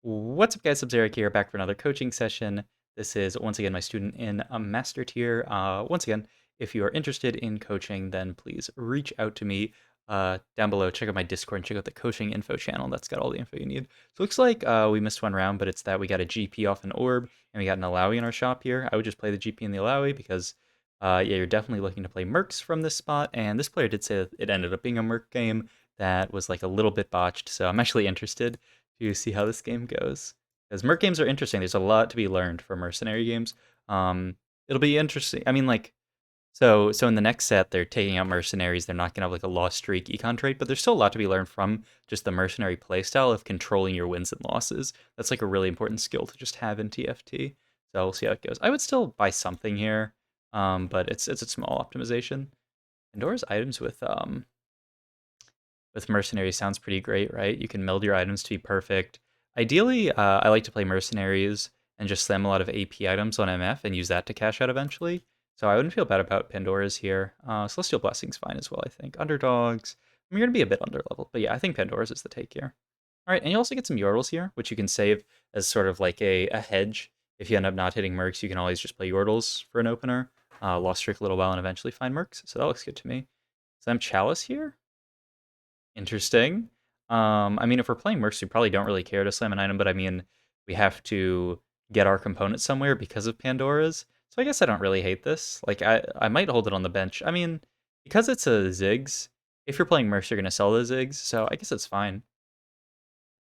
What's up, guys? Eric here, back for another coaching session. This is once again my student in a master tier. Once again, if you are interested in coaching, then please reach out to me down below. Check out my Discord and check out the coaching info channel. That's got all the info you need. So it looks like we missed one round, but it's that we got a GP off an orb and we got an Alawi in our shop here. I would just play the GP and the Alawi because, yeah, you're definitely looking to play mercs from this spot. And this player did say that it ended up being a merc game that was like a little bit botched. So I'm actually interested to see how this game goes. Because merc games are interesting. There's a lot to be learned for mercenary games. Um, it'll be interesting. I mean, like, so in the next set, they're taking out mercenaries. They're not gonna have like a lost streak econ trait, but there's still a lot to be learned from just the mercenary playstyle of controlling your wins and losses. That's like a really important skill to just have in TFT. So we'll see how it goes. I would still buy something here, but it's a small optimization. Pandora's items with mercenaries sounds pretty great, right? You can meld your items to be perfect. Ideally, I like to play mercenaries and just slam a lot of AP items on MF and use that to cash out eventually. So I wouldn't feel bad about Pandora's here. Celestial Blessing's fine as well, I think. Underdogs, I mean, you're going to be a bit under level, but yeah, I think Pandora's is the take here. All right, and you also get some Yordles here, which you can save as sort of like a hedge. If you end up not hitting mercs, you can always just play Yordles for an opener. Lost streak a little while and eventually find mercs, so that looks good to me. So I'm Chalice here. Interesting. I mean, if we're playing Mercs, we probably don't really care to slam an item, but I mean, we have to get our components somewhere because of Pandora's. So I guess I don't really hate this. Like, I might hold it on the bench. I mean, because it's a Ziggs, if you're playing Mercs, you're going to sell the Ziggs, so I guess it's fine.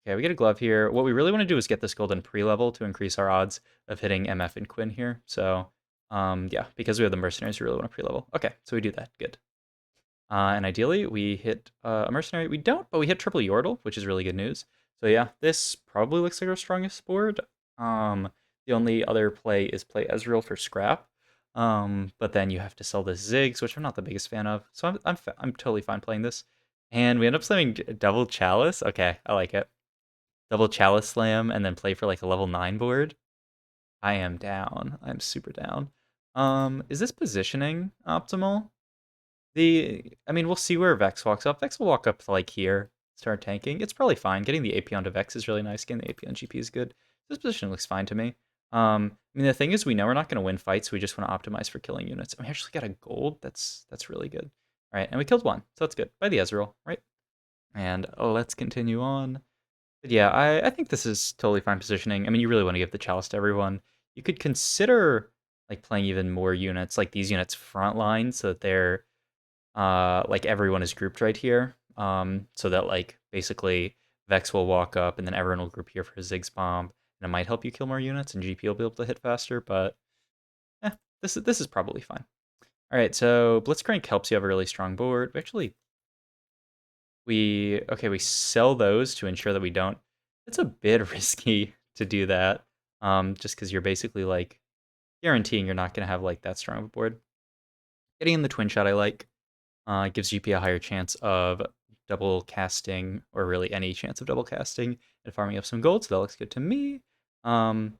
Okay, we get a glove here. What we really want to do is get this golden pre-level to increase our odds of hitting MF and Quinn here. So, yeah, because we have the mercenaries, we really want to pre-level. Okay, so we do that. Good. And ideally, we hit a mercenary. We don't, but we hit triple Yordle, which is really good news. So yeah, this probably looks like our strongest board. The only other play is play Ezreal for scrap. But then you have to sell the Ziggs, which I'm not the biggest fan of. So I'm totally fine playing this. And we end up slamming double Chalice. Okay, I like it. Double Chalice slam and then play for like a level 9 board. I am down. I'm super down. Is this positioning optimal? I mean, we'll see where Vex walks up. Vex will walk up to like here, start tanking. It's probably fine. Getting the AP onto Vex is really nice. Getting the AP on GP is good. This position looks fine to me. I mean, the thing is, we know we're not going to win fights. We just want to optimize for killing units. And we actually got a gold. That's really good. All right, and we killed one, so that's good. By the Ezreal, right? And let's continue on. But yeah, I think this is totally fine positioning. I mean, you really want to give the Chalice to everyone. You could consider like playing even more units, like these units front line, so that they're like everyone is grouped right here. So that like basically Vex will walk up and then everyone will group here for a Ziggs bomb. And it might help you kill more units and GP will be able to hit faster, but this is probably fine. All right, so Blitzcrank helps you have a really strong board. We sell those to ensure that we don't. It's a bit risky to do that, just because you're basically like guaranteeing you're not gonna have like that strong of a board. Getting in the twin shot I like. Gives GP a higher chance of double casting, or really any chance of double casting, and farming up some gold, so that looks good to me. And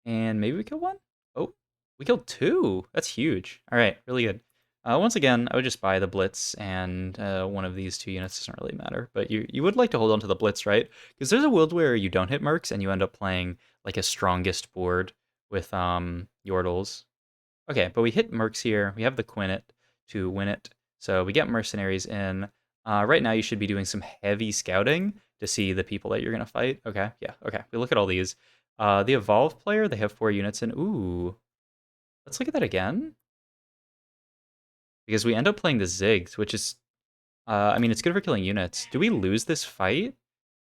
maybe we kill one? Oh, we killed two! That's huge. Alright, really good. Once again, I would just buy the Blitz, and one of these two units doesn't really matter. But you would like to hold on to the Blitz, right? Because there's a world where you don't hit Mercs, and you end up playing like a strongest board with Yordles. Okay, but we hit Mercs here. We have the Quinnet to win it. So we get Mercenaries in. Right now, you should be doing some heavy scouting to see the people that you're going to fight. Okay, yeah, okay. We look at all these. The Evolve player, they have 4 units in. Ooh, let's look at that again. Because we end up playing the Ziggs, which is, I mean, it's good for killing units. Do we lose this fight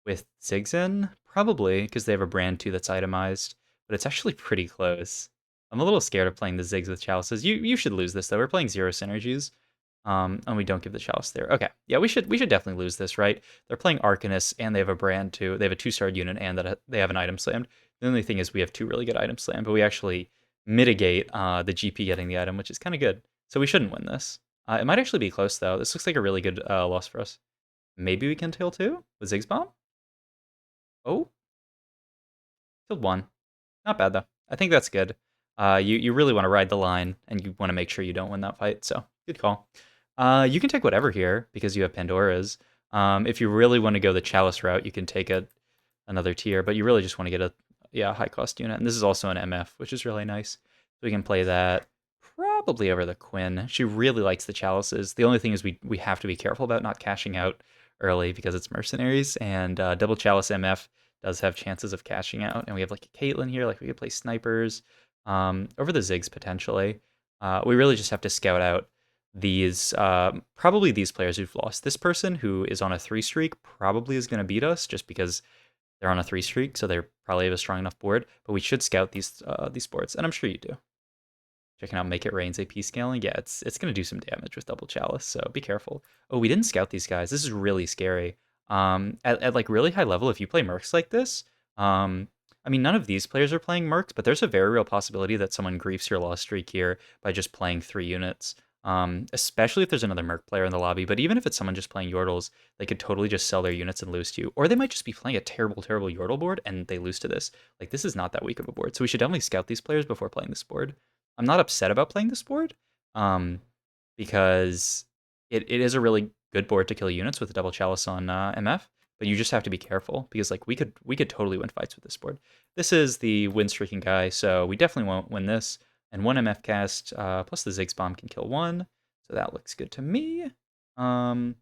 with Ziggs in? Probably, because they have a brand 2 that's itemized. But it's actually pretty close. I'm a little scared of playing the Ziggs with Chalices. You should lose this, though. We're playing 0 synergies. And we don't give the Chalice there. Okay, yeah, we should definitely lose this, right? They're playing Arcanist, and they have a brand 2. They have a 2-star unit, and that they have an item slammed. The only thing is we have 2 really good items slammed, but we actually mitigate the GP getting the item, which is kind of good. So we shouldn't win this. It might actually be close, though. This looks like a really good loss for us. Maybe we can tail 2 with Ziggs Bomb? Oh, killed 1. Not bad, though. I think that's good. You really want to ride the line, and you want to make sure you don't win that fight, so good call. You can take whatever here, because you have Pandora's. If you really want to go the Chalice route, you can take another tier, but you really just want to get a high cost unit. And this is also an MF, which is really nice. So we can play that probably over the Quinn. She really likes the chalices. The only thing is we have to be careful about not cashing out early because it's mercenaries, and double chalice MF does have chances of cashing out. And we have like a Caitlyn here, like we could play snipers over the Ziggs potentially. We really just have to scout out these probably these players who've lost. This person who is on a 3 streak probably is going to beat us just because they're on a 3 streak, so they probably have a strong enough board. But we should scout these boards, and I'm sure you do. Checking out Make It Rain's AP scaling. Yeah, it's going to do some damage with Double Chalice, so be careful. Oh, we didn't scout these guys. This is really scary. At like really high level, if you play Mercs like this, I mean, none of these players are playing Mercs, but there's a very real possibility that someone griefs your loss streak here by just playing 3 units. Especially if there's another Merc player in the lobby, but even if it's someone just playing Yordles, they could totally just sell their units and lose to you. Or they might just be playing a terrible, terrible Yordle board and they lose to this. Like, this is not that weak of a board, so we should definitely scout these players before playing this board. I'm not upset about playing this board, because it is a really good board to kill units with a double chalice on MF, but you just have to be careful because like we could totally win fights with this board. This is the win streaking guy, so we definitely won't win this. And 1 MF cast plus the Ziggs bomb can kill 1, so that looks good to me. I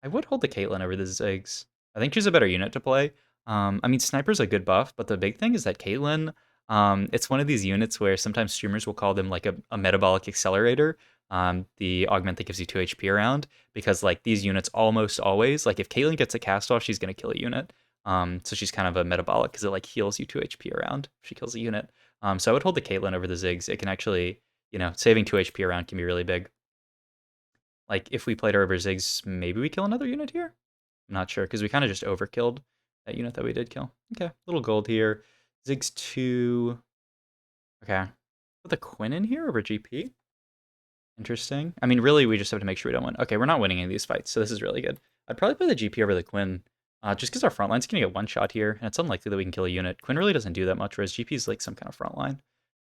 would hold the Caitlyn over the Ziggs. I think she's a better unit to play. I mean, Sniper's a good buff, but the big thing is that Caitlyn, it's one of these units where sometimes streamers will call them like a metabolic accelerator, the augment that gives you 2 HP around, because like these units almost always, like if Caitlyn gets a cast off, she's going to kill a unit. So she's kind of a metabolic because it like heals you 2 HP around if she kills a unit. So I would hold the Caitlyn over the Ziggs. It can actually, saving 2 HP around can be really big. Like if we played her over Ziggs, maybe we kill another unit here? I'm not sure because we kind of just overkilled that unit that we did kill. Okay, little gold here. Ziggs 2. Okay. Put the Quinn in here over GP. Interesting. I mean, really, we just have to make sure we don't win. Okay, we're not winning any of these fights, so this is really good. I'd probably play the GP over the Quinn, just because our front line's going to get one shot here, and it's unlikely that we can kill a unit. Quinn really doesn't do that much, whereas GP is like some kind of front line.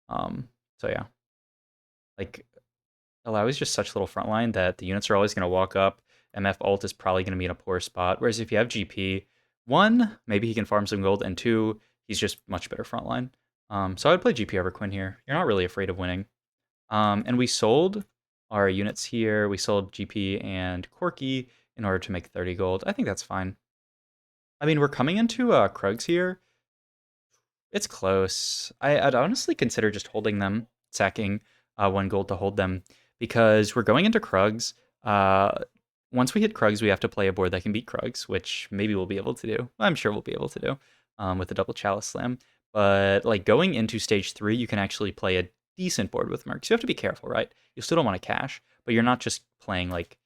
So yeah. Like, Alawi is just such little front line that the units are always going to walk up. MF ult is probably going to be in a poor spot, whereas if you have GP, 1, maybe he can farm some gold, and 2, he's just much better front line. So I would play GP over Quinn here. You're not really afraid of winning. And we sold our units here. We sold GP and Corky in order to make 30 gold. I think that's fine. I mean, we're coming into Krugs here. It's close. I'd honestly consider just holding them, sacking 1 gold to hold them, because we're going into Krugs. Once we hit Krugs, we have to play a board that can beat Krugs, which maybe we'll be able to do. I'm sure we'll be able to do with the double chalice slam. But like going into stage 3, you can actually play a decent board with mercs. You have to be careful, right? You still don't want to cash, but you're not just playing like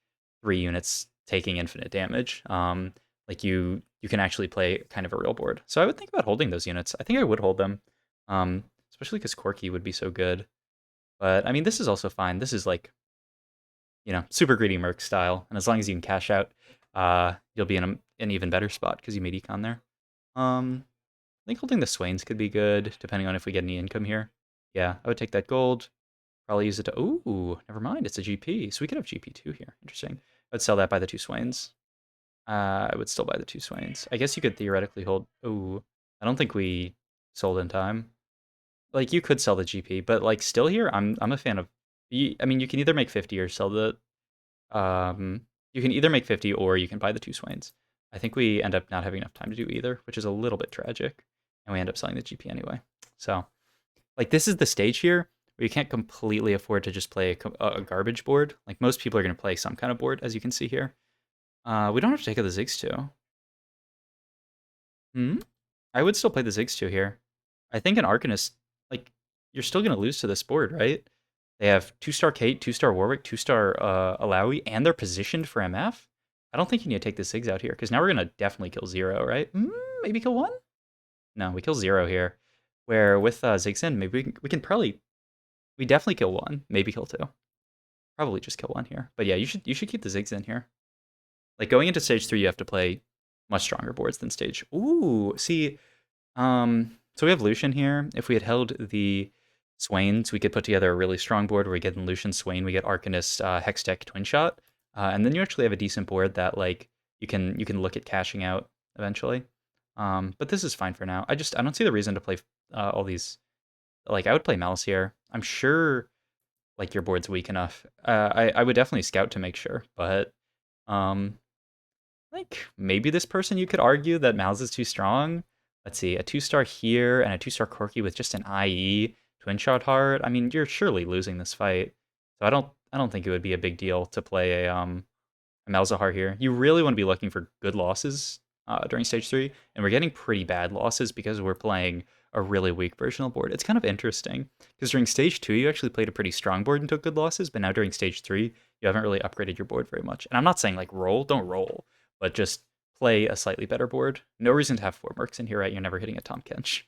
3 units taking infinite damage. Like you can actually play kind of a real board. So I would think about holding those units. I think I would hold them, especially because Corky would be so good. But I mean, this is also fine. This is like, super greedy merc style, and as long as you can cash out, you'll be in an even better spot because you made econ there. I think holding the Swains could be good, depending on if we get any income here. Yeah, I would take that gold. Probably use it to... Ooh, never mind. It's a GP. So we could have GP2 here. Interesting. I would sell that by the 2 Swains. I would still buy the 2 Swains. I guess you could theoretically hold... Ooh, I don't think we sold in time. Like, you could sell the GP, but, like, still here, I'm a fan of... I mean, you can either make 50 or sell the... You can either make 50 or you can buy the 2 Swains. I think we end up not having enough time to do either, which is a little bit tragic. And we end up selling the GP anyway. So, like, this is the stage here where you can't completely afford to just play a garbage board. Like, most people are going to play some kind of board, as you can see here. We don't have to take out the Ziggs 2. I would still play the Ziggs 2 here. I think an Arcanist, like, you're still going to lose to this board, right? They have 2-star Kate, 2-star Warwick, 2-star Alawi, and they're positioned for MF. I don't think you need to take the Ziggs out here, because now we're going to definitely kill 0, right? Maybe kill 1? No, we kill 0 here. Where with Ziggs in, maybe we can probably... We definitely kill 1, maybe kill 2. Probably just kill 1 here. But yeah, you should keep the Ziggs in here. Like, going into stage 3, you have to play much stronger boards than stage... Ooh, see... So we have Lucian here. If we had held the Swains, we could put together a really strong board where we get in Lucian Swain, we get Arcanist, Hextech, Twin Shot. And then you actually have a decent board that, like, you can look at cashing out eventually. But this is fine for now. I don't see the reason to play all these. Like, I would play Malice here. I'm sure like your board's weak enough. I would definitely scout to make sure, but um, like maybe this person you could argue that Malice is too strong. Let's see, a 2-star here and a 2-star Corki with just an IE twin shot heart. I mean, you're surely losing this fight. So I don't think it would be a big deal to play a Malzahar here. You really want to be looking for good losses during stage 3, and we're getting pretty bad losses because we're playing a really weak versional board. It's kind of interesting because during stage 2 you actually played a pretty strong board and took good losses, but now during stage 3 you haven't really upgraded your board very much. And I'm not saying like don't roll, but just play a slightly better board. No reason to have 4 mercs in here, right? You're never hitting a Tom Kench.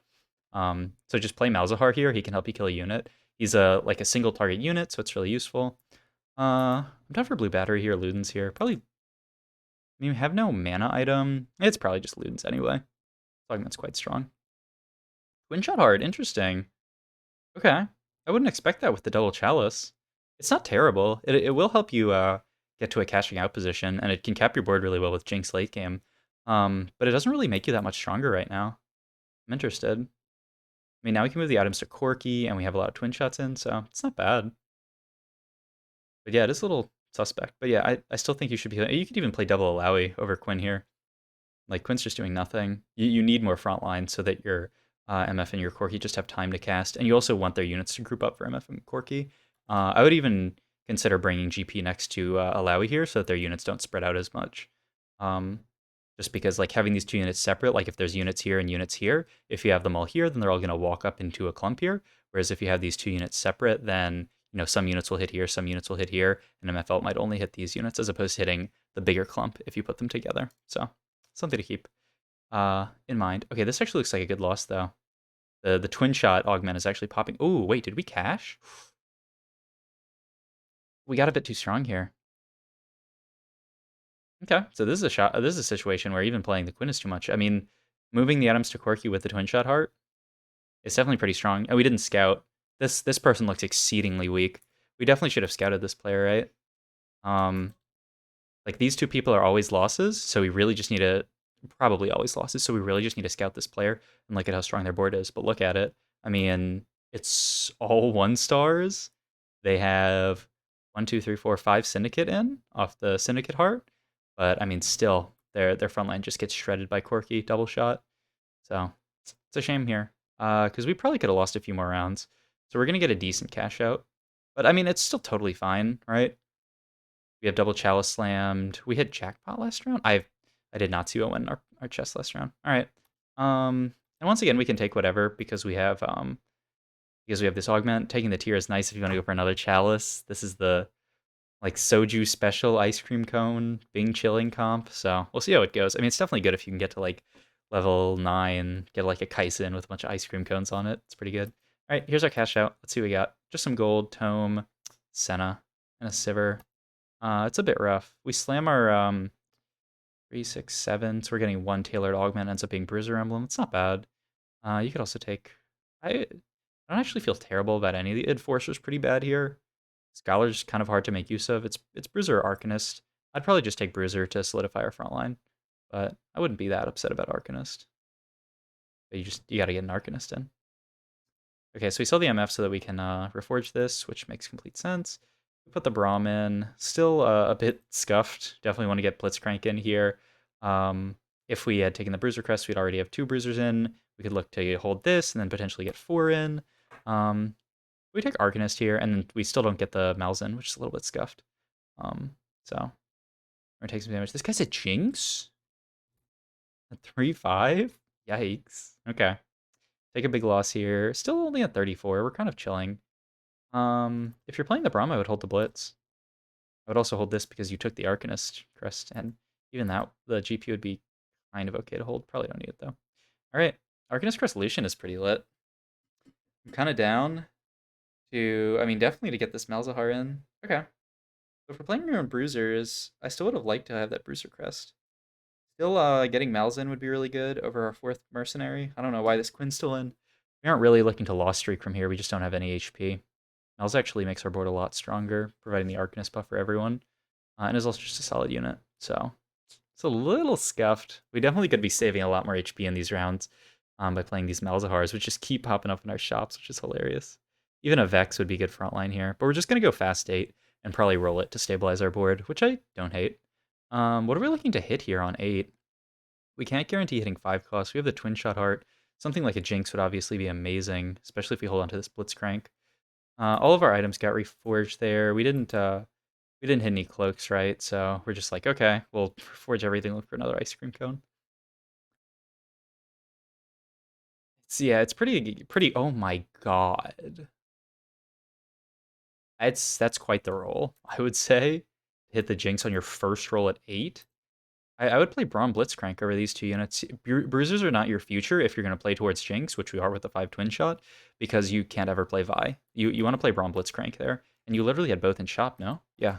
So just play Malzahar here. He can help you kill a unit. He's like a single target unit, so it's really useful. I'm down for blue battery here, Ludens here. Probably, I mean, we have no mana item. It's probably just Ludens anyway. Augment's quite strong. Twin shot hard, interesting. Okay. I wouldn't expect that with the double chalice. It's not terrible. It will help you get to a cashing out position, and it can cap your board really well with Jinx late game. But it doesn't really make you that much stronger right now. I'm interested. I mean, now we can move the items to Corki, and we have a lot of twin shots in, so it's not bad. But yeah, it is a little suspect. But yeah, I still think you should be. You could even play double Alawi over Quinn here. Like, Quinn's just doing nothing. You need more front line so that your MF and your Corki just have time to cast. And you also want their units to group up for MF and Corki. I would even consider bringing GP next to Alawi here so that their units don't spread out as much. Just because like having these two units separate, like if there's units here and units here, if you have them all here, then they're all going to walk up into a clump here. Whereas if you have these two units separate, then some units will hit here, some units will hit here, and MFL might only hit these units as opposed to hitting the bigger clump if you put them together. So something to keep in mind. Okay, this actually looks like a good loss though. The twin shot augment is actually popping. Oh wait, did we cash? We got a bit too strong here. Okay, so this is a shot. This is a situation where even playing the Quinn is too much. I mean, moving the items to Corki with the twin shot heart is definitely pretty strong. And we didn't scout. This person looks exceedingly weak. We definitely should have scouted this player, right? Like these two people are always losses, so we really just need to probably always losses. So we really just need to scout this player and look at how strong their board is. But look at it. I mean, it's all 1-stars. They have 1, 2, 3, 4, 5 syndicate in off the syndicate heart. But I mean, still, their front line just gets shredded by Corki double shot. So it's a shame here because we probably could have lost a few more rounds. So we're gonna get a decent cash out. But I mean, it's still totally fine, right? We have double chalice slammed. We hit jackpot last round. I did not see what went in our chest last round. All right. And once again, we can take whatever because we have this augment. Taking the tier is nice if you want to go for another chalice. This is the like soju special ice cream cone Bing chilling comp. So we'll see how it goes. I mean, it's definitely good if you can get to like level 9, get like a Kaisen with a bunch of ice cream cones on it. It's pretty good. All right, here's our cash out. Let's see what we got. Just some gold, tome, Senna, and a Sivir. It's a bit rough. We slam our 3, 6, 7, so we're getting 1 tailored augment, ends up being Bruiser Emblem. It's not bad. You could also take. I don't actually feel terrible about any of the Enforcer's pretty bad here. Scholar's kind of hard to make use of. It's Bruiser or Arcanist. I'd probably just take Bruiser to solidify our front line, but I wouldn't be that upset about Arcanist. But you got to get an Arcanist in. Okay, so we sell the MF so that we can reforge this, which makes complete sense. We put the Braum in. Still a bit scuffed. Definitely want to get Blitzcrank in here. If we had taken the Bruiser Crest, we'd already have 2 Bruisers in. We could look to hold this and then potentially get 4 in. We take Arcanist here, and we still don't get the Malzahar, which is a little bit scuffed. So we're gonna take some damage. This guy's a Jinx? A 3-5? Yikes. Okay. Take a big loss here. Still only at 34. We're kind of chilling. If you're playing the Braum, I would hold the Blitz. I would also hold this because you took the Arcanist Crest, and even that, the GP would be kind of okay to hold. Probably don't need it, though. All right. Arcanist Crest Lucian is pretty lit. I'm kind of down to, I mean, definitely to get this Malzahar in. Okay. So for playing your own Bruisers, I still would have liked to have that Bruiser Crest. Still, getting Malzahar would be really good over our 4th Mercenary. I don't know why this Quinn's still in. We aren't really looking to Lost Streak from here. We just don't have any HP. Malz actually makes our board a lot stronger, providing the Arcanist buff for everyone. And is also just a solid unit. So It's a little scuffed. We definitely could be saving a lot more HP in these rounds by playing these Malzahars, which just keep popping up in our shops, which is hilarious. Even a Vex would be good frontline here, but we're just going to go fast 8 and probably roll it to stabilize our board, which I don't hate. What are we looking to hit here on 8? We can't guarantee hitting 5 costs. We have the Twin Shot Heart. Something like a Jinx would obviously be amazing, especially if we hold on to this Blitzcrank. All of our items got reforged there. We didn't hit any cloaks, right? So we're just like, okay, we'll forge everything, look for another ice cream cone. Yeah, it's pretty. Oh my god, that's quite the roll, I would say. Hit the Jinx on your first roll at 8. I would play Braum Blitzcrank over these 2 units. Bruisers are not your future if you're going to play towards Jinx, which we are with the 5 Twin Shot, because you can't ever play Vi. You want to play Braum Blitzcrank there, and you literally had both in shop, no? Yeah.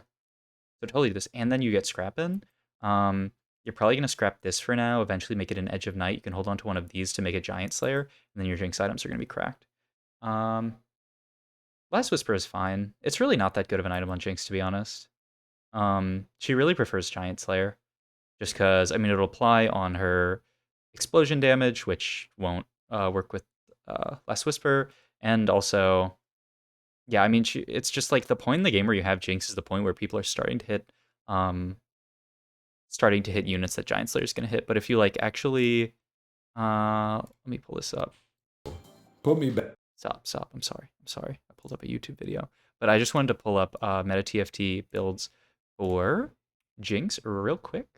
So totally do this, and then you get scrap in. You're probably gonna scrap this for now. Eventually, make it an Edge of Night. You can hold on to one of these to make a Giant Slayer, and then your Jinx items are gonna be cracked. Last Whisper is fine. It's really not that good of an item on Jinx, to be honest. She really prefers Giant Slayer, just because I mean it'll apply on her explosion damage, which won't work with Last Whisper, and also yeah, I mean, it's just like the point in the game where you have Jinx is the point where people are um, starting to hit units that Giant Slayer is going to hit. But if you like actually, let me pull this up. Put me back. Stop. I'm sorry. I pulled up a YouTube video, but I just wanted to pull up meta TFT builds for Jinx real quick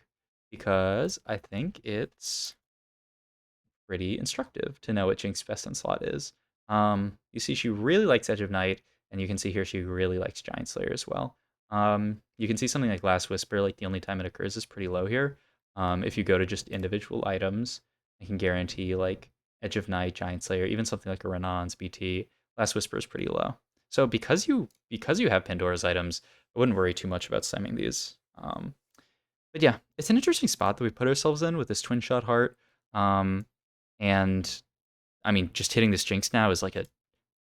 because I think it's pretty instructive to know what Jinx's best in slot is. You see she really likes Edge of Night, and you can see here she really likes Giant Slayer as well. You can see something like Last Whisper, like the only time it occurs is pretty low here. If you go to just individual items, I can guarantee like Edge of Night, Giant Slayer, even something like a Renan's BT, Last Whisper is pretty low. So because you have Pandora's items, I wouldn't worry too much about stemming these. But yeah, it's an interesting spot that we put ourselves in with this Twin Shot Heart. Um, and I mean, just hitting this Jinx now is like a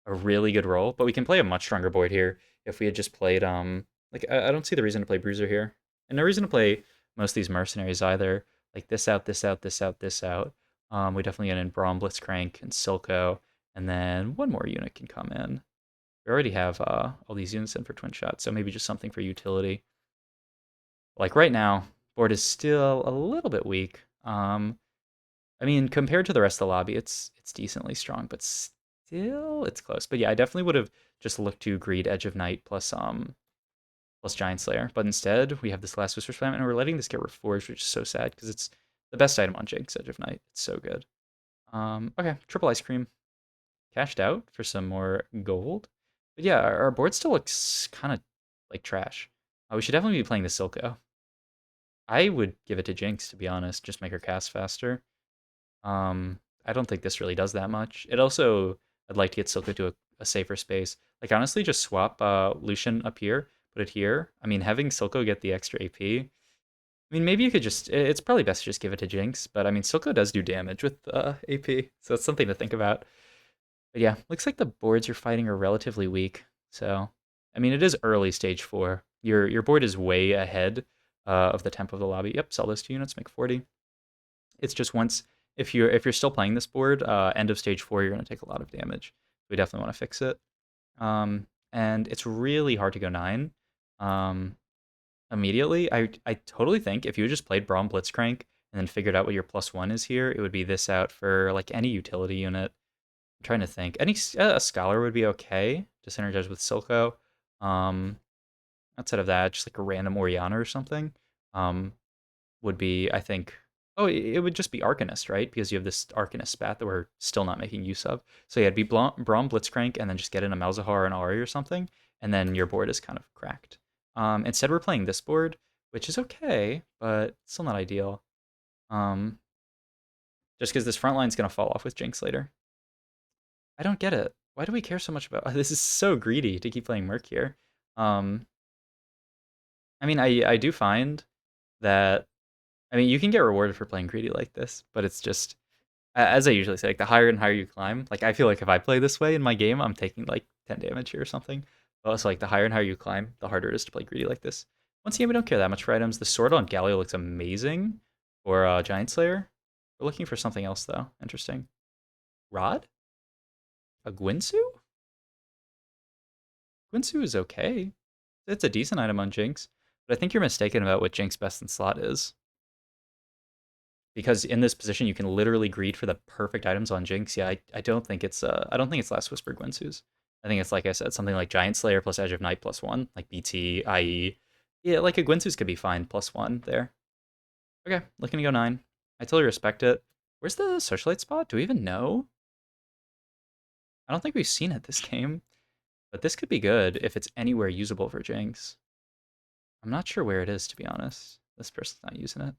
really good roll, but we can play a much stronger board here if we had just played like I don't see the reason to play Bruiser here. And no reason to play most of these mercenaries either. Like this out, this out, this out, this out. We definitely get in Braum, Blitzcrank, and Silco, and then one more unit can come in. We already have all these units in for Twin Shot, so maybe just something for utility. Like right now, board is still a little bit weak. I mean, compared to the rest of the lobby, it's decently strong, but still it's close. But yeah, I definitely would have just looked to greed Edge of Night plus Giant Slayer. But instead, we have this Last Whisper Slam, and we're letting this get reforged, which is so sad because it's the best item on Jinx, Edge of Night. It's so good. Okay, triple ice cream. Cashed out for some more gold. But yeah, our board still looks kind of like trash. We should definitely be playing the Silco. I would give it to Jinx, to be honest, just make her cast faster. I don't think this really does that much. It also, I'd like to get Silco to a safer space. Like honestly, just swap Lucian up here, put it here. I mean, having Silco get the extra AP. I mean, maybe you could just. It's probably best to just give it to Jinx, but I mean, Silco does do damage with AP, so it's something to think about. But yeah, looks like the boards you're fighting are relatively weak. So, I mean, it is early stage 4. Your board is way ahead of the tempo of the lobby. Yep, sell those 2 units, make 40. It's just once if you're still playing this board, end of stage 4, you're going to take a lot of damage. We definitely want to fix it. And it's really hard to go 9 immediately. I totally think if you just played Braum Blitzcrank and then figured out what your +1 is here, it would be this out for like any utility unit. I'm trying to think. A Scholar would be okay to synergize with Silco. Outside of that, just like a random Orianna or something. Would be, I think. Oh, it would just be Arcanist, right? Because you have this Arcanist spat that we're still not making use of. So yeah, it'd be Braum Blitzcrank and then just get in a Malzahar and Ari or something, and then your board is kind of cracked. Instead, we're playing this board, which is okay, but still not ideal. Just because this front line's going to fall off with Jinx later. I don't get it. Why do we care so much about this? Is so greedy to keep playing Merc here. Um, I mean, I do find that I mean, you can get rewarded for playing greedy like this, but it's just as I usually say, like the higher and higher you climb, like I feel like if I play this way in my game, I'm taking like 10 damage here or something. But also like the higher and higher you climb, the harder it is to play greedy like this. Once again, we don't care that much for items. The sword on Galio looks amazing for Giant Slayer. We're looking for something else though. Interesting. Rod? A Gwinsu? Gwinsu is okay. It's a decent item on Jinx, but I think you're mistaken about what Jinx best in slot is. Because in this position, you can literally greed for the perfect items on Jinx. Yeah, I don't think it's Last Whisper Gwinsu's. I think it's like I said, something like Giant Slayer plus Edge of Night plus one, like BT, IE. Yeah, like a Gwinsu's could be fine plus one there. Okay, looking to go 9. I totally respect it. Where's the socialite spot? Do we even know? I don't think we've seen it this game, but this could be good if it's anywhere usable for Jinx. I'm not sure where it is, to be honest. This person's not using it.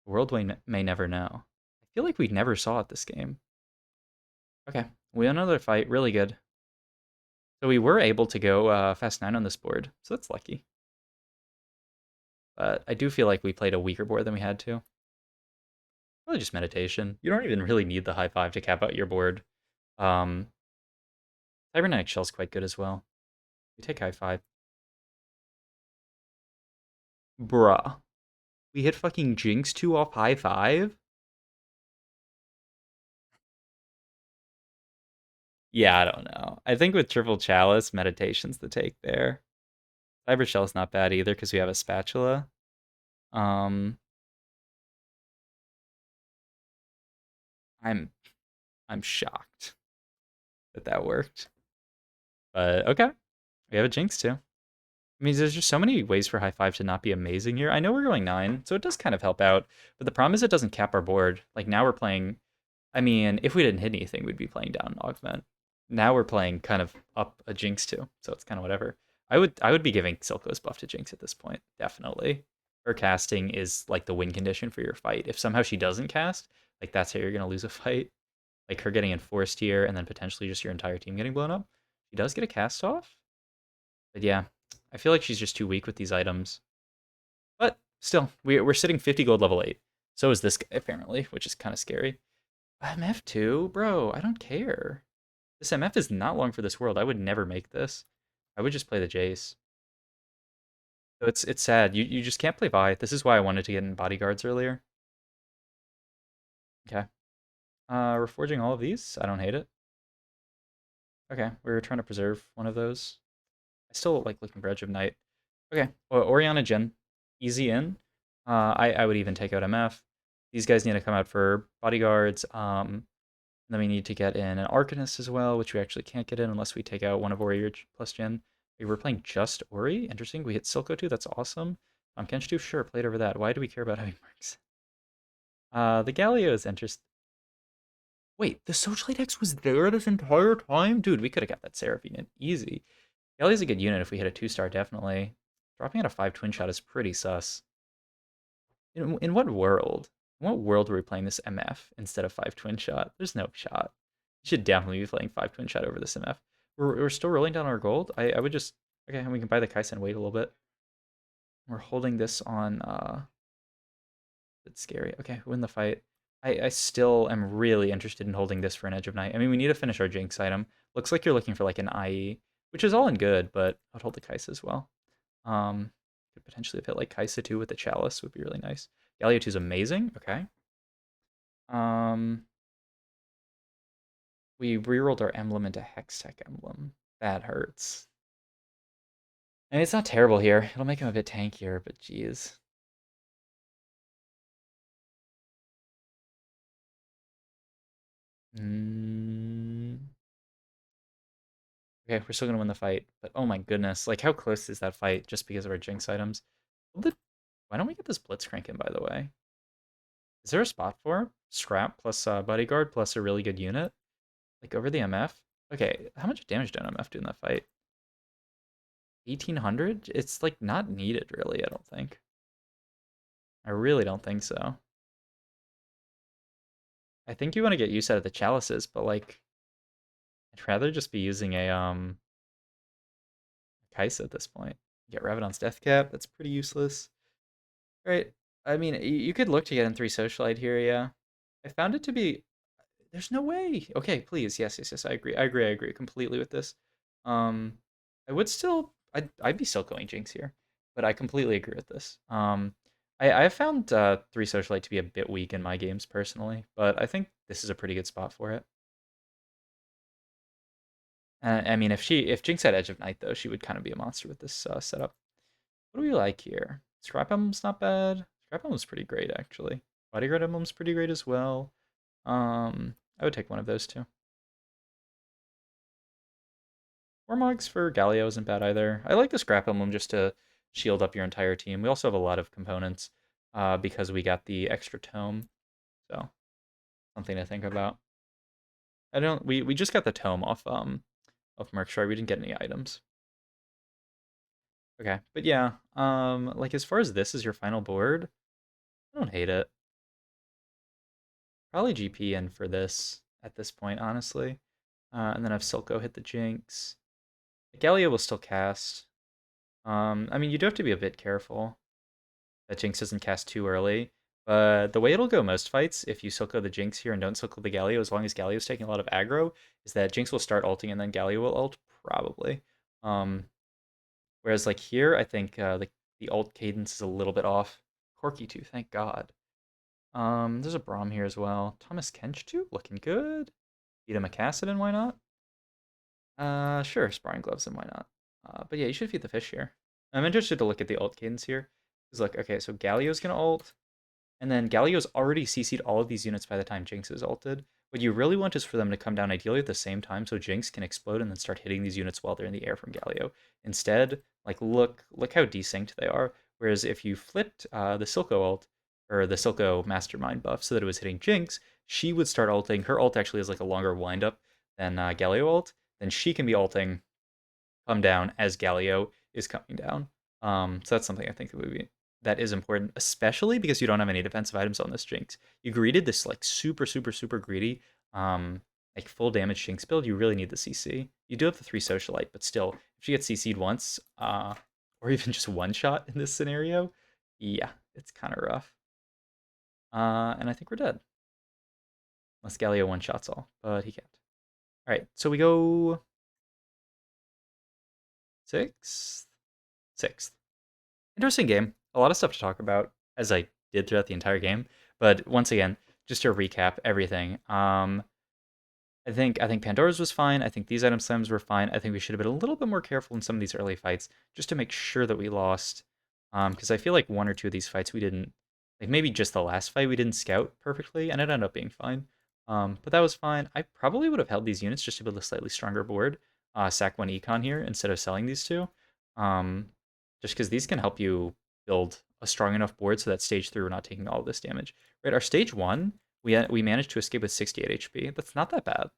The world may never know. I feel like we never saw it this game. Okay, we won another fight. Really good. So we were able to go fast 9 on this board, so that's lucky. But I do feel like we played a weaker board than we had to. Really just meditation. You don't even really need the high 5 to cap out your board. Um, Cybernetic Shell's quite good as well. We take high 5. Bruh. We hit fucking Jinx 2 off high 5? Yeah, I don't know. I think with Triple Chalice, Meditation's the take there. Cyber Shell's not bad either because we have a spatula. Um, I'm I'm shocked that that worked. But okay, we have a Jinx too. I mean, there's just so many ways for high 5 to not be amazing here. I know we're going 9, so it does kind of help out. But the problem is it doesn't cap our board. Like now we're playing. I mean, if we didn't hit anything, we'd be playing down Augment. Now we're playing kind of up a Jinx too, so it's kind of whatever. I would be giving Silco's buff to Jinx at this point, definitely. Her casting is like the win condition for your fight. If somehow she doesn't cast, like that's how you're gonna lose a fight. Like her getting enforced here, and then potentially just your entire team getting blown up. She does get a cast off, but yeah, I feel like she's just too weak with these items. But still, we're sitting 50 gold level 8. So is this guy apparently, which is kind of scary. MF2, bro, I don't care. This MF is not long for this world. I would never make this. I would just play the Jace. So it's sad. You just can't play Vi. This is why I wanted to get in bodyguards earlier. Okay. We're forging all of these. I don't hate it. Okay, we're trying to preserve one of those. I still like looking for Edge of Night. Okay, well, Oriana Jin. Easy in. I would even take out MF. These guys need to come out for bodyguards. Then we need to get in an Arcanist as well, which we actually can't get in unless we take out one of Ori plus Jin. We're playing just Ori. Interesting. We hit Silco too. That's awesome. Kench too. Sure, played over that. Why do we care about having mercs? The Galio is interesting. Wait, the Socialite X was there this entire time? Dude, we could have got that Seraphine in easy. Galio's a good unit if we hit a 2-star, definitely. Dropping out a 5 twin shot is pretty sus. In what world? In what world were we playing this MF instead of 5 twin shot? There's no shot. You should definitely be playing 5 twin shot over this MF. We're still rolling down our gold. I would just okay, we can buy the Kaisen and wait a little bit. We're holding this on it's scary. Okay, win the fight. I still am really interested in holding this for an Edge of Night. I mean, we need to finish our Jinx item. Looks like you're looking for like an IE, which is all in good, but I'd hold the Kaisa as well. Could potentially hit like Kaisa 2 with the Chalice would be really nice. Galio 2 is amazing. Okay. Um, we rerolled our emblem into Hextech emblem. That hurts. I mean, it's not terrible here. It'll make him a bit tankier, but geez. Mm. Okay, we're still gonna win the fight, but oh my goodness, like how close is that fight just because of our Jinx items? Why don't we get this Blitzcrank in, by the way? Is there a spot for Scrap plus Bodyguard plus a really good unit? Like over the MF? Okay, how much damage did MF do in that fight? 1800? It's like not needed really, I don't think. I really don't think so. I think you want to get use out of the chalices, but like I'd rather just be using a Kaisa at this point. Get Rabadon's Death Cap, that's pretty useless. Right. I mean, you could look to get in 3 Socialite here, yeah. I found it to be there's no way. Okay, please. Yes, yes, yes. I agree. I agree. I agree completely with this. Um I would still I'd be still going Jinx here. but I completely agree with this. I have found 3 Socialite to be a bit weak in my games personally, but I think this is a pretty good spot for it. I mean, if Jinx had Edge of Night though, she would kind of be a monster with this setup. What do we like here? Scrap Emblem's not bad. Scrap Emblem's pretty great actually. Bodyguard Emblem's pretty great as well. I would take one of those two. Warmogs for Galio isn't bad either. I like the Scrap Emblem just to shield up your entire team. We also have a lot of components because we got the extra tome, so something to think about. I don't. We just got the tome off Mercs, right? We didn't get any items. Okay, but yeah, like as far as this is your final board, I don't hate it. Probably GP in for this at this point, honestly. And then have Silco hit the Jinx. Galio will still cast. I mean, you do have to be a bit careful that Jinx doesn't cast too early. But the way it'll go most fights, if you Silco the Jinx here and don't Silco the Galio, as long as Galio's taking a lot of aggro, is that Jinx will start ulting and then Galio will ult, probably. Um, Whereas like here, I think the ult cadence is a little bit off. Corky too, thank God. There's a Braum here as well. Thomas Kench too, looking good. Beat a Macassadin, why not? Sure, Sparring Gloves, and why not? But yeah, you should feed the fish here. I'm interested to look at the ult cadence here. Because look, okay, so Galio's gonna ult, and then Galio's already CC'd all of these units by the time Jinx is ulted. What you really want is for them to come down ideally at the same time so Jinx can explode and then start hitting these units while they're in the air from Galio. Instead, like look how desynced they are. Whereas if you flipped the Silco ult, or the Silco Mastermind buff so that it was hitting Jinx, she would start ulting. Her ult actually has like a longer windup than Galio ult. Then she can be ulting, come down as Galio is coming down. So that's something I think that is important, especially because you don't have any defensive items on this Jinx. You greeted this like super greedy, like full damage Jinx build. You really need the CC. You do have the 3 Socialite, but still, if she gets CC'd once, or even just one shot in this scenario, yeah, it's kind of rough. And I think we're dead. Unless Galio one shots all, but he can't. All right, so we go sixth. Sixth. Interesting game. A lot of stuff to talk about, as I did throughout the entire game. But once again, just to recap everything. I think Pandora's was fine. I think these item slams were fine. I think we should have been a little bit more careful in some of these early fights just to make sure that we lost. Because I feel like one or two of these fights we didn't, like maybe just the last fight we didn't scout perfectly, and it ended up being fine. But that was fine. I probably would have held these units just to build a slightly stronger board. Sack one econ here instead of selling these two. Um, just because these can help you build a strong enough board so that stage 3 we're not taking all of this damage. Right, our stage 1, we managed to escape with 68 HP. That's not that bad.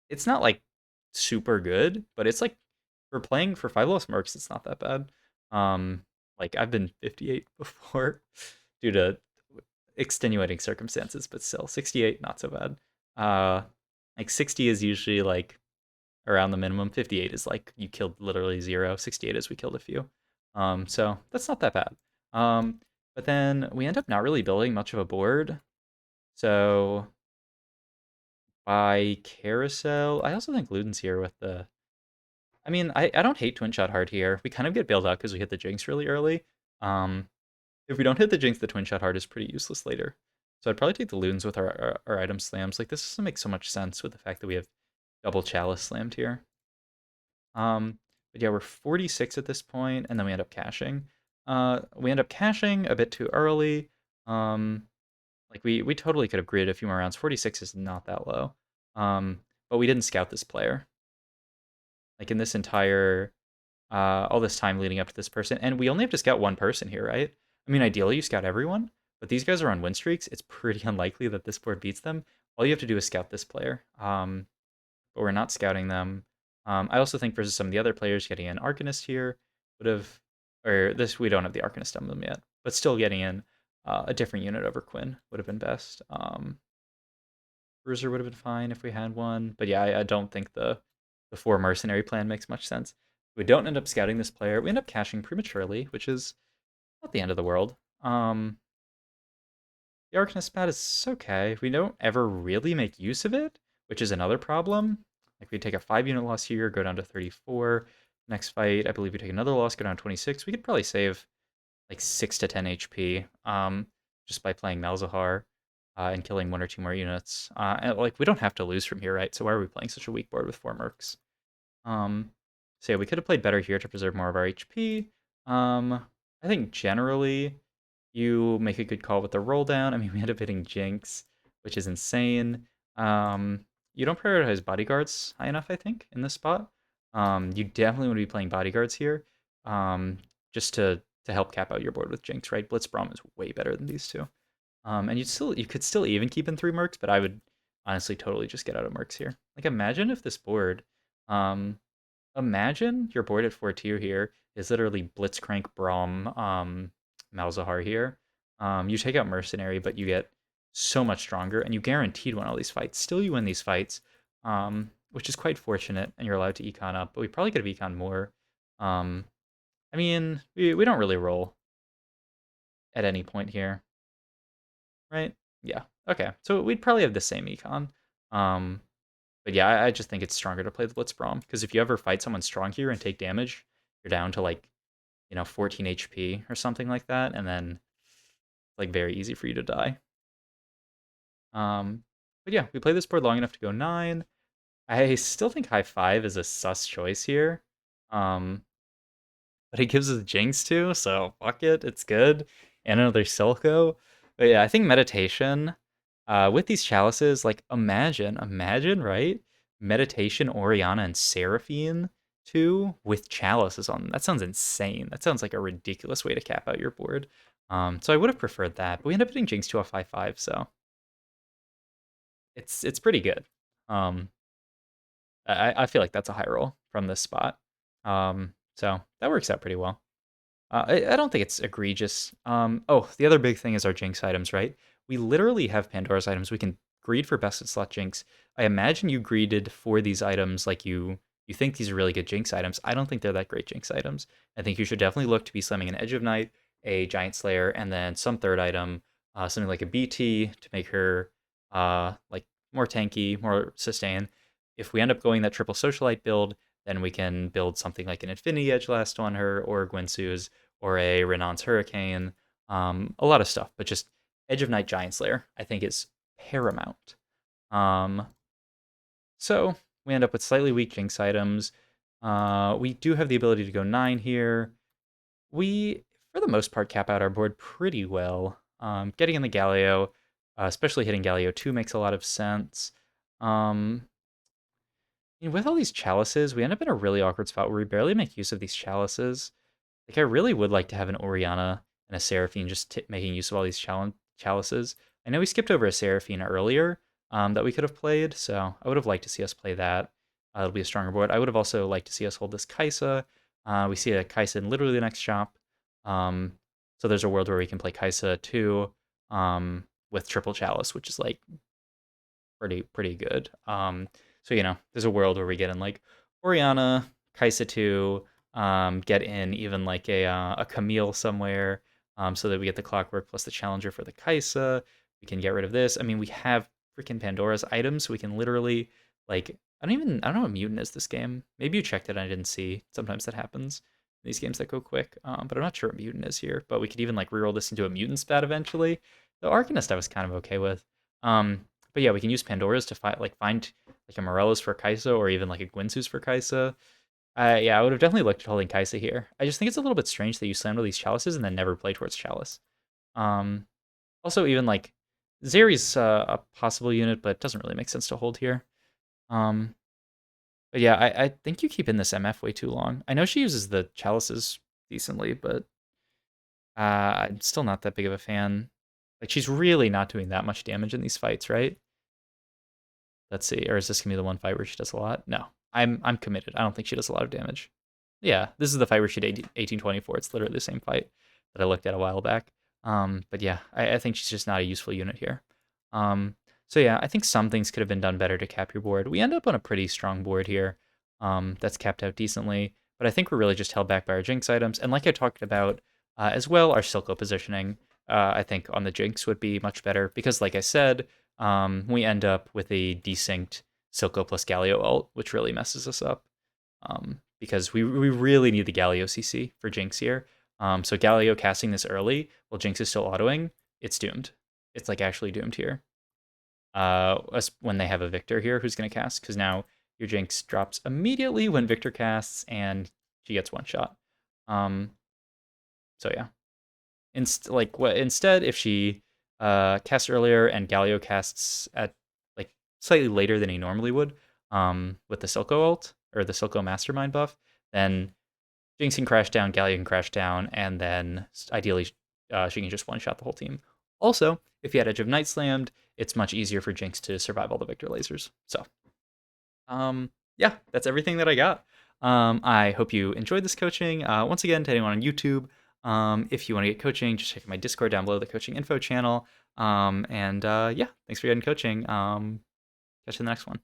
It's not like super good, but it's like for playing for 5 lowest mercs, it's not that bad. Um, like I've been 58 before due to extenuating circumstances, but still 68 not so bad. Uh, like 60 is usually like around the minimum. 58 is like you killed literally zero. 68 is we killed a few. So that's not that bad. But then we end up not really building much of a board. So by carousel, I also think Luden's here with the. I mean, I don't hate Twin Shot Hard here. We kind of get bailed out because we hit the Jinx really early. Um, if we don't hit the Jinx, the Twin Shot Hard is pretty useless later. So I'd probably take the Ludens with our item slams. Like this doesn't make so much sense with the fact that we have double Chalice slammed here. But yeah, we're 46 at this point, and then we end up caching. We end up caching a bit too early. Um, like we totally could have graded a few more rounds. 46 is not that low. But we didn't scout this player. Like in this entire all this time leading up to this person, and we only have to scout one person here, right? I mean, ideally you scout everyone, but these guys are on win streaks. It's pretty unlikely that this board beats them. All you have to do is scout this player. But we're not scouting them. I also think versus some of the other players, getting an Arcanist here would have, or this we don't have the Arcanist emblem yet, but still getting in a different unit over Quinn would have been best. Bruiser would have been fine if we had one, but yeah, I don't think the 4 mercenary plan makes much sense. We don't end up scouting this player. We end up caching prematurely, which is not the end of the world. The Arcanist pad is okay. We don't ever really make use of it, which is another problem. Like we take a 5 unit loss here, go down to 34. Next fight, I believe we take another loss, go down 26. We could probably save like 6 to 10 HP just by playing Malzahar and killing 1 or 2 more units. And, like, we don't have to lose from here, right? So why are we playing such a weak board with 4 mercs? Um, so yeah, we could have played better here to preserve more of our HP. I think generally you make a good call with the roll down. I mean, we end up hitting Jinx, which is insane. You don't prioritize bodyguards high enough, I think, in this spot. You definitely want to be playing bodyguards here, just to help cap out your board with Jinx, right? Blitzbrom is way better than these two. And you could still even keep in 3 mercs, but I would honestly totally just get out of mercs here. Like imagine if this board, um, imagine your board at 4 tier here is literally Blitzcrank Braum Malzahar here. You take out Mercenary, but you get so much stronger, and you guaranteed win all these fights. Still, you win these fights, which is quite fortunate, and you're allowed to econ up, but we probably could have econ more. Um, I mean, we don't really roll at any point here, right? Yeah. Okay. So we'd probably have the same econ. Um, but yeah, I just think it's stronger to play the Blitzbrom because if you ever fight someone strong here and take damage, you're down to like 14 HP or something like that, and then like very easy for you to die. But yeah, we played this board long enough to go 9. I still think high 5 is a sus choice here. Um, but it gives us Jinx too, so fuck it, it's good. And another Silco. But yeah, I think meditation with these chalices, like imagine, right? Meditation, Oriana, and Seraphine too with chalices on them. That sounds insane. That sounds like a ridiculous way to cap out your board. So I would have preferred that, but we end up hitting Jinx to a 5/5, so it's pretty good. Um, I feel like that's a high roll from this spot. So that works out pretty well. I don't think it's egregious. Oh, the other big thing is our Jinx items, right? We literally have Pandora's items. We can greed for best in slot Jinx. I imagine you greeded for these items like you think these are really good Jinx items. I don't think they're that great Jinx items. I think you should definitely look to be slamming an Edge of Night, a Giant Slayer, and then some third item, something like a BT to make her like more tanky, more sustain. If we end up going that triple socialite build, then we can build something like an Infinity Edge Last on her, or Gwensu's, or a Renon's Hurricane, a lot of stuff, but just Edge of Night Giant Slayer, I think, is paramount. Um, so we end up with slightly weak Jinx items. We do have the ability to go 9 here. We, for the most part, cap out our board pretty well. Getting in the Galio, especially hitting Galio 2, makes a lot of sense. Um, with all these chalices, we end up in a really awkward spot where we barely make use of these chalices. Like, I really would like to have an Oriana and a Seraphine just making use of all these chalices. I know we skipped over a Seraphine earlier that we could have played, so I would have liked to see us play that. It'll be a stronger board. I would have also liked to see us hold this Kaisa. We see a Kaisa in literally the next shop. Um, so there's a world where we can play Kaisa too with triple chalice, which is like pretty good. So there's a world where we get in like Oriana, Kaisa 2, get in even like a Camille somewhere, so that we get the Clockwork plus the Challenger for the Kaisa. We can get rid of this. I mean, we have freaking Pandora's items, so we can literally like I don't know what mutant is this game. Maybe you checked it and I didn't see. Sometimes that happens in these games that go quick. But I'm not sure what mutant is here. But we could even like reroll this into a mutant spat eventually. The Arcanist I was kind of okay with. But yeah, we can use Pandora's to find like a Morello's for Kaisa or even like a Gwynsu's for Kaisa. Yeah, I would have definitely looked at holding Kaisa here. I just think it's a little bit strange that you slammed all these chalices and then never play towards chalice. Um, Also, even like Zeri's a possible unit, but it doesn't really make sense to hold here. Um, but yeah, I think you keep in this MF way too long. I know she uses the chalices decently, but I'm still not that big of a fan. Like she's really not doing that much damage in these fights, right? Let's see, or is this gonna be the one fight where she does a lot? No, I'm committed. I don't think she does a lot of damage. Yeah, this is the fight where she did 1824. It's literally the same fight that I looked at a while back. But yeah, I think she's just not a useful unit here. So yeah, I think some things could have been done better to cap your board. We end up on a pretty strong board here. That's capped out decently, but I think we're really just held back by our Jinx items. And like I talked about as well, our Silco positioning, I think on the Jinx would be much better because, like I said, we end up with a desynced Silco plus Galio ult, which really messes us up. because we really need the Galio CC for Jinx here. So Galio casting this early while Jinx is still autoing, it's doomed. It's like actually doomed here. When they have a Victor here who's going to cast, because now your Jinx drops immediately when Victor casts and she gets one shot. So yeah. Instead, if she casts earlier and Galio casts at like slightly later than he normally would, with the Silco ult or the Silco Mastermind buff, then Jinx can crash down, Galio can crash down, and then ideally she can just one shot the whole team. Also, if you had Edge of Night slammed, it's much easier for Jinx to survive all the Victor lasers. So, yeah, that's everything that I got. I hope you enjoyed this coaching. Once again, to anyone on YouTube, if you want to get coaching, just check out my Discord down below, the coaching info channel. Yeah, thanks for getting coaching. Catch you in the next one.